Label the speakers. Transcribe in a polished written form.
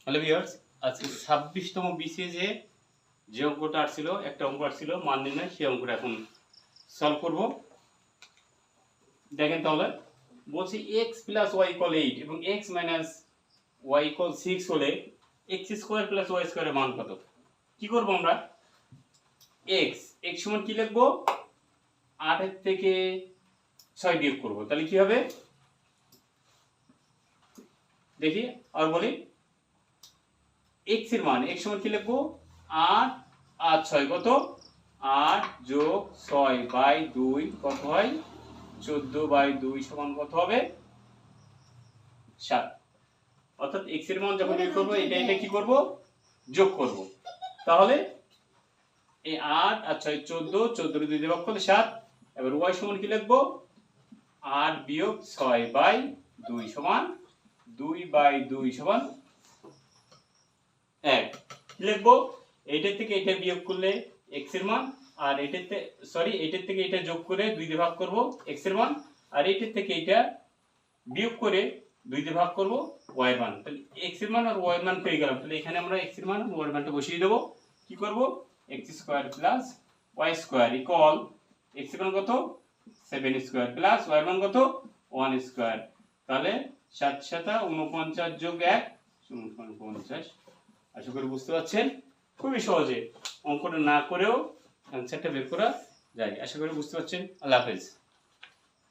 Speaker 1: Hello viewers, আজকে 26তম বিসিএসে যে অঙ্কটা আসছিল, একটা অঙ্ক আসছিল মান নির্ণয়, সেই অঙ্কটা এখন সলভ করব। দেখেন তাহলে, বলছি x প্লাস ওয়াই ইকুয়াল 8 এবং x মাইনাস ওয়াই ইকুয়াল 6 হলে x স্কোয়ার প্লাস ওয়াই স্কোয়ারের মান কত? কি করব আমরা? x সমান কি লিখবো? 8 এর থেকে 6 বিয়োগ করব, তাহলে কি হবে দেখি আর বলি। x এর মান x সমান কি লিখবো? 8 আর 6 কত? 8 যোগ 6 বাই 2 কত হয়? 14 বাই 2 সমান কত হবে? 7। অর্থাৎ x এর মান যখন বের করব, এটা কি করব? যোগ করব। তাহলে এই 8 আর 6 14, 14 এর 2 দিয়ে ভাগ করলে 7। এবার y সমান কি লিখবো? 8 বিয়োগ 6 বাই 2 সমান 2 বাই 2 সমান 1। কি লিখবো? এইটার থেকে এটা বিয়োগ করলে x এর মান, আর এটাতে এইটার থেকে এটা যোগ করে 2 দিয়ে ভাগ করব x এর মান, আর এইটার থেকে এটা বিয়োগ করে 2 দিয়ে ভাগ করব y এর মান। তাহলে x এর মান আর y এর মান পেয়ে গেলাম। তাহলে এখানে আমরা x এর মান আর y এর মানটা বসিয়ে দেব। কি করব? x square plus y square equal x এর মান কত? 7 স্কয়ার প্লাস y এর মান কত? 1 স্কয়ার। তাহলে 7 7 49 যোগ 1 সমান 50। আশা করি বুঝতে পারছেন। খুবই সহজে অঙ্কটা না করেও অ্যান্সারটা বের করা যায়। আশা করি বুঝতে পারছেন। আল্লাহ হাফেজ।